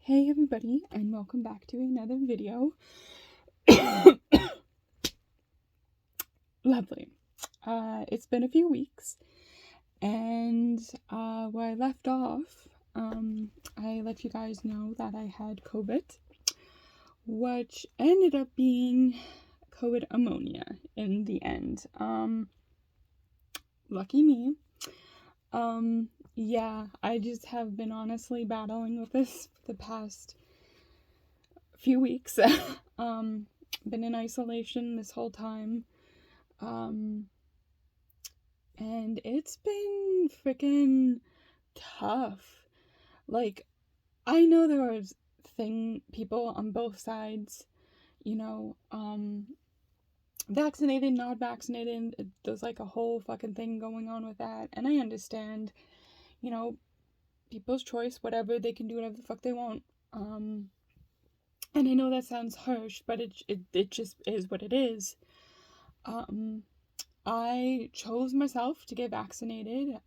Hey everybody, and welcome back to another video. Lovely. It's been a few weeks, and where I left off, I let you guys know that I had COVID, which ended up being COVID pneumonia in the end. Lucky me. Yeah, I just have been honestly battling with this for the past few weeks. Been in isolation this whole time. And it's been freaking tough. Like, I know there are people on both sides, vaccinated, not vaccinated. There's like a whole fucking thing going on with that. And I understand, people's choice, whatever, they can do whatever the fuck they want. And I know that sounds harsh, but it just is what it is. I chose myself to get vaccinated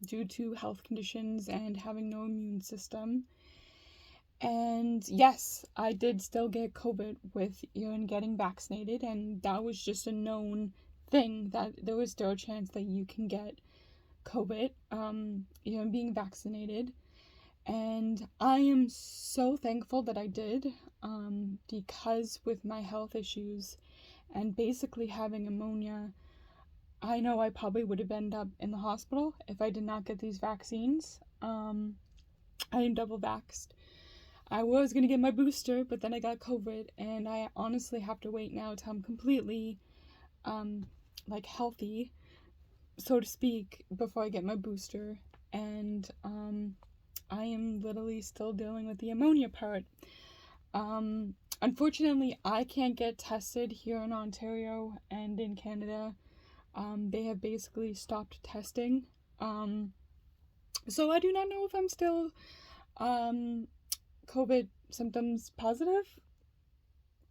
due to health conditions and having no immune system. And yes, I did still get COVID with even getting vaccinated, and that was just a known thing that there was still a chance that you can get COVID, even being vaccinated. And I am so thankful that I did, because with my health issues and basically having pneumonia, I know I probably would have ended up in the hospital if I did not get these vaccines. I am double vaxxed. I was going to get my booster, but then I got COVID, and I honestly have to wait now till I'm completely, healthy, so to speak, before I get my booster. And, I am literally still dealing with the pneumonia part. Unfortunately, I can't get tested here in Ontario and in Canada. They have basically stopped testing. So I do not know if I'm still COVID symptoms positive.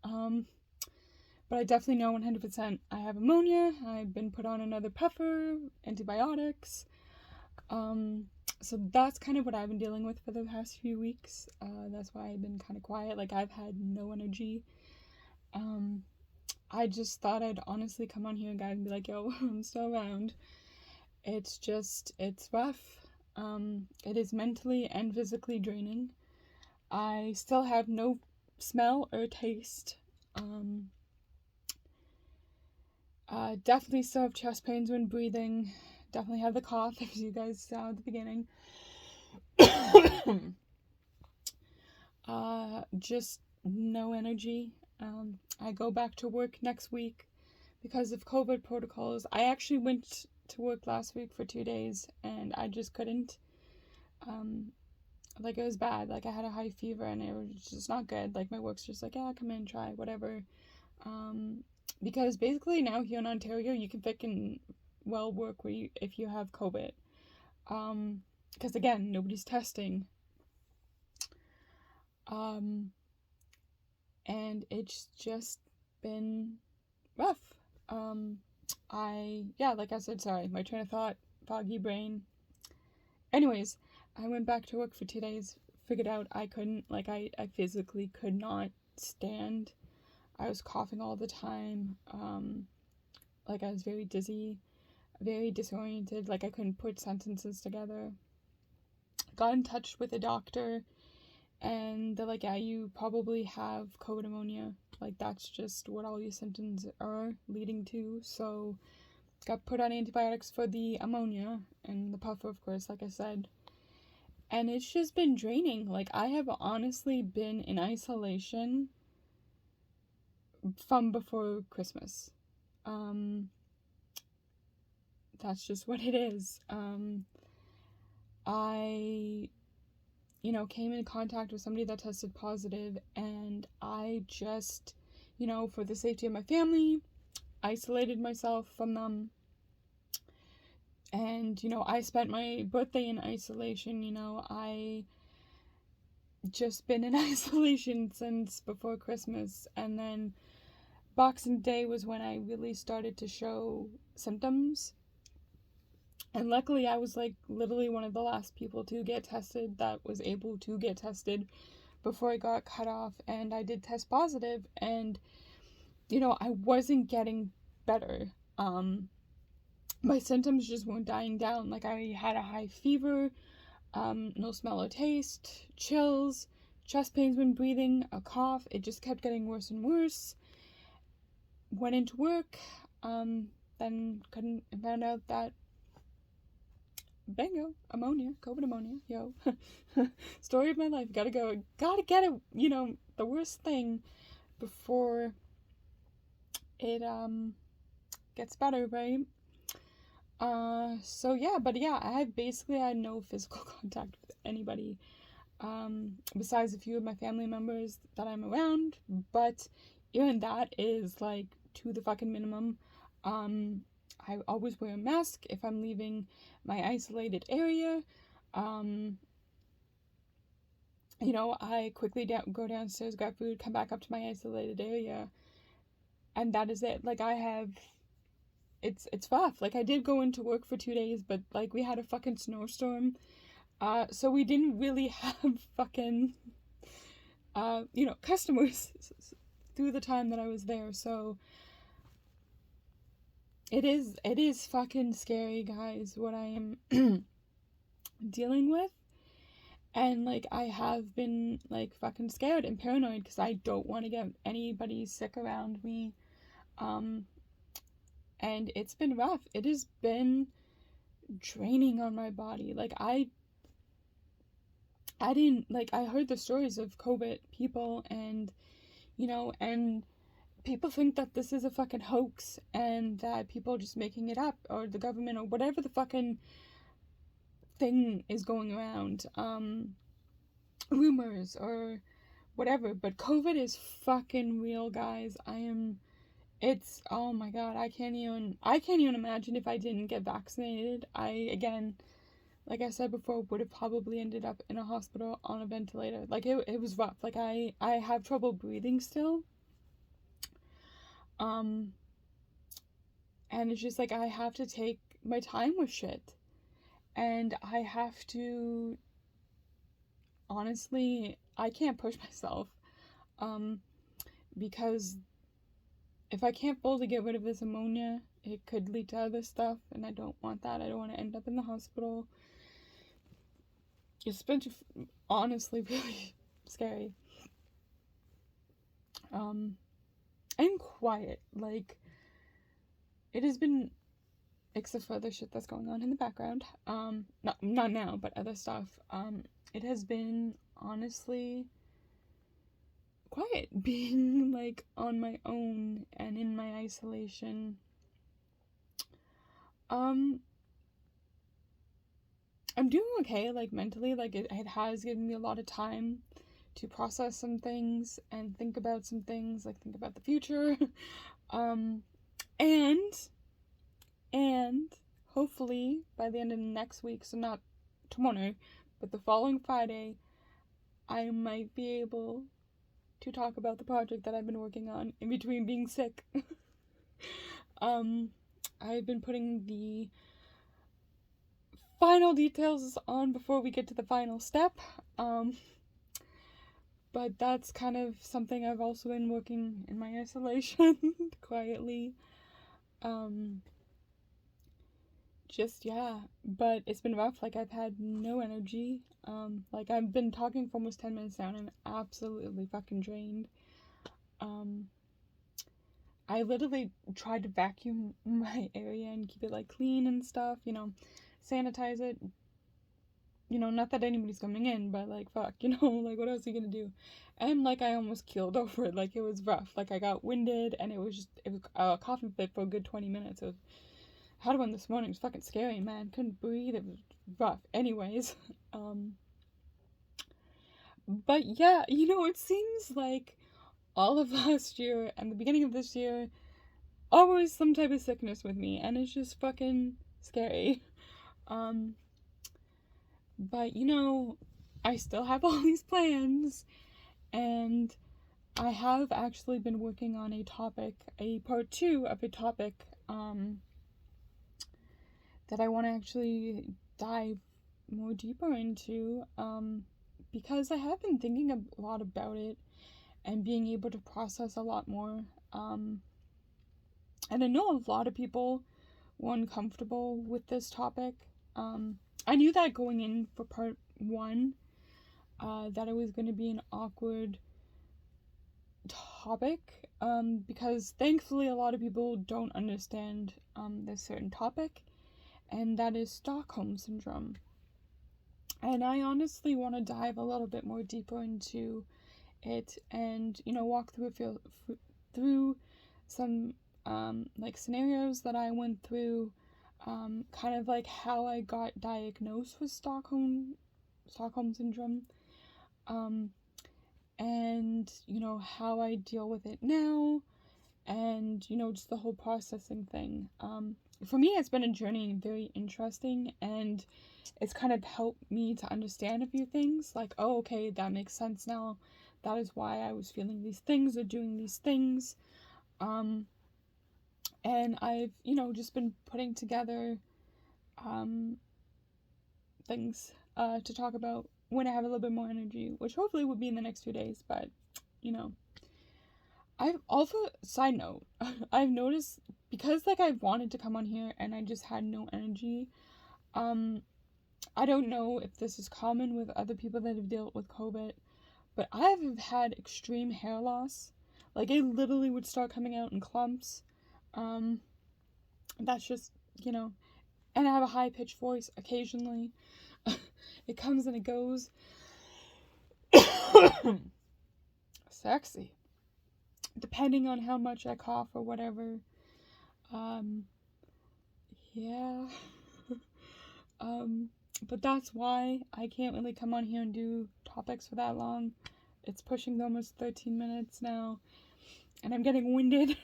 But I definitely know 100% I have pneumonia. I've been put on another puffer, antibiotics. So that's kind of what I've been dealing with for the past few weeks. That's why I've been kind of quiet. Like, I've had no energy. I just thought I'd honestly come on here, guys, and be like, yo, I'm still around. It's rough. It is mentally and physically draining. I still have no smell or taste. Definitely still have chest pains when breathing. Definitely have the cough, as you guys saw at the beginning. Just no energy. I go back to work next week because of COVID protocols. I actually went to work last week for 2 days, and I just couldn't. It was bad. I had a high fever, and it was just not good. My work's just like, yeah, come in, try, whatever. Because basically now here in Ontario, you can freaking work if you have COVID. Because again, nobody's testing. And it's just been rough. Like I said, sorry, my train of thought, foggy brain. Anyways, I went back to work for 2 days, figured out I couldn't, I physically could not stand. I was coughing all the time. I was very dizzy, very disoriented, I couldn't put sentences together. Got in touch with a doctor, and they're like, yeah, you probably have COVID pneumonia. That's just what all your symptoms are leading to. So got put on antibiotics for the ammonia and the puffer, of course, like I said. And it's just been draining. I have honestly been in isolation from before Christmas. That's just what it is. I came in contact with somebody that tested positive, and I just, for the safety of my family, isolated myself from them. And, I spent my birthday in isolation. I just been in isolation since before Christmas. And then Boxing Day was when I really started to show symptoms. And luckily, I was literally one of the last people to get tested that was able to get tested before I got cut off, and I did test positive, and, you know, I wasn't getting better. My symptoms just weren't dying down. Like, I had a high fever, no smell or taste, chills, chest pains when breathing, a cough. It just kept getting worse and worse. Went into work, then found out that, bingo, ammonia, COVID ammonia, yo. Story of my life. Gotta get it, you know, the worst thing before it, gets better, right? So yeah, but yeah, I basically had no physical contact with anybody, besides a few of my family members that I'm around, but even that is, like, to the fucking minimum. I always wear a mask if I'm leaving my isolated area. You know, I quickly go downstairs, grab food, come back up to my isolated area, and that is it. Like, it's rough. Like, I did go into work for 2 days, but, like, we had a fucking snowstorm, so we didn't really have fucking, you know, customers through the time that I was there, so it is fucking scary, guys, what I am dealing with. And, like, I have been, like, fucking scared and paranoid because I don't want to get anybody sick around me. And it's been rough. It has been draining on my body. Like, I didn't, like, I heard the stories of COVID people, and, you know, and people think that this is a fucking hoax and that people are just making it up, or the government, or whatever the fucking thing is going around, rumors or whatever. But COVID is fucking real, guys. It's, oh my god, I can't even imagine if I didn't get vaccinated. Again, like I said before, would have probably ended up in a hospital on a ventilator. Like, it was rough. Like, I have trouble breathing still. And it's just, like, I have to take my time with shit. And I have to, honestly, I can't push myself. Because if I can't fully get rid of this ammonia, it could lead to other stuff, and I don't want that. I don't want to end up in the hospital. It's been honestly really scary. And quiet. Like, it has been, except for other shit that's going on in the background, not now, but other stuff, it has been honestly quiet, being, like, on my own and in my isolation. I'm doing okay, like, mentally. Like, it has given me a lot of time to process some things and think about some things, like, think about the future. And hopefully by the end of next week, so not tomorrow, but the following Friday, I might be able to talk about the project that I've been working on in between being sick. I've been putting the final details on before we get to the final step. But that's kind of something I've also been working in my isolation quietly. Just, yeah, but it's been rough. Like, I've had no energy. Like, I've been talking for almost 10 minutes now, and I'm absolutely fucking drained. I literally tried to vacuum my area and keep it, like, clean and stuff, you know, sanitize it. You know, not that anybody's coming in, but, like, fuck, you know, like, what else are you gonna do? And, like, I almost keeled over it. Like, it was rough. Like, I got winded, and it was a coughing fit for a good 20 minutes. I had one this morning. It was fucking scary, man. Couldn't breathe. It was rough. Anyways, but yeah, you know, it seems like all of last year and the beginning of this year, always some type of sickness with me, and it's just fucking scary. But, you know, I still have all these plans, and I have actually been working on a part 2 of a topic, that I want to actually dive more deeper into, because I have been thinking a lot about it and being able to process a lot more. And I know a lot of people were uncomfortable with this topic. I knew that going in for part 1, that it was going to be an awkward topic, because thankfully a lot of people don't understand this certain topic, and that is Stockholm Syndrome. And I honestly want to dive a little bit more deeper into it and, walk through some like scenarios that I went through, kind of like how I got diagnosed with Stockholm Syndrome, and how I deal with it now, and just the whole processing thing. For me, it's been a journey, very interesting, and it's kind of helped me to understand a few things, like, oh, okay, that makes sense now. That is why I was feeling these things or doing these things. And I've, just been putting together things to talk about when I have a little bit more energy, which hopefully will be in the next few days, but, I've also, side note, I've noticed, because, like, I've wanted to come on here and I just had no energy, I don't know if this is common with other people that have dealt with COVID, but I've had extreme hair loss. Like, it literally would start coming out in clumps. That's just, and I have a high-pitched voice occasionally. It comes and it goes. Sexy. Depending on how much I cough or whatever. Yeah. But that's why I can't really come on here and do topics for that long. It's pushing almost 13 minutes now, and I'm getting winded.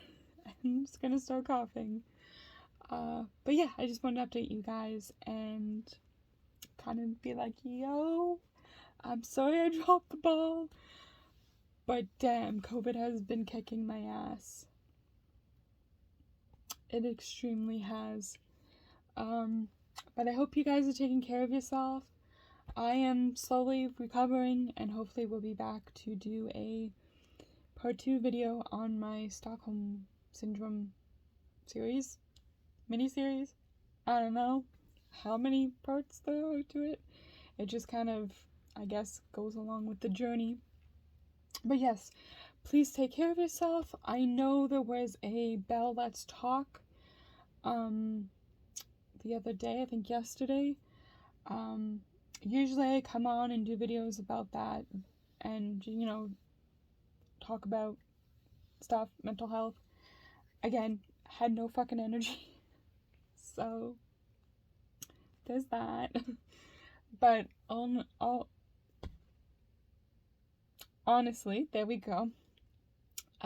I'm just gonna start coughing. But yeah, I just wanted to update you guys and kind of be like, yo, I'm sorry I dropped the ball, but damn, COVID has been kicking my ass. It extremely has. But I hope you guys are taking care of yourself. I am slowly recovering, and hopefully we'll be back to do a part 2 video on my Stockholm Syndrome mini-series. I don't know how many parts there are to it. It just kind of, I guess, goes along with the journey. But yes, please take care of yourself. I know there was a Bell Let's Talk the other day, I think yesterday. Usually I come on and do videos about that and, talk about stuff, mental health. Again, had no fucking energy. So, there's that. But, honestly, there we go.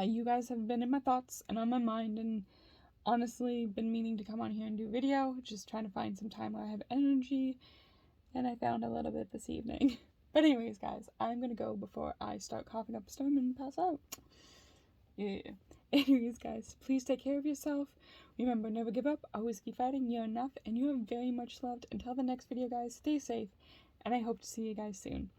You guys have been in my thoughts and on my mind, and honestly been meaning to come on here and do video, just trying to find some time where I have energy, and I found a little bit this evening. But anyways, guys, I'm gonna go before I start coughing up a storm and pass out. Yeah. Anyways, guys, please take care of yourself. Remember, never give up, always keep fighting. You're enough, and you are very much loved. Until the next video, guys, stay safe, and I hope to see you guys soon.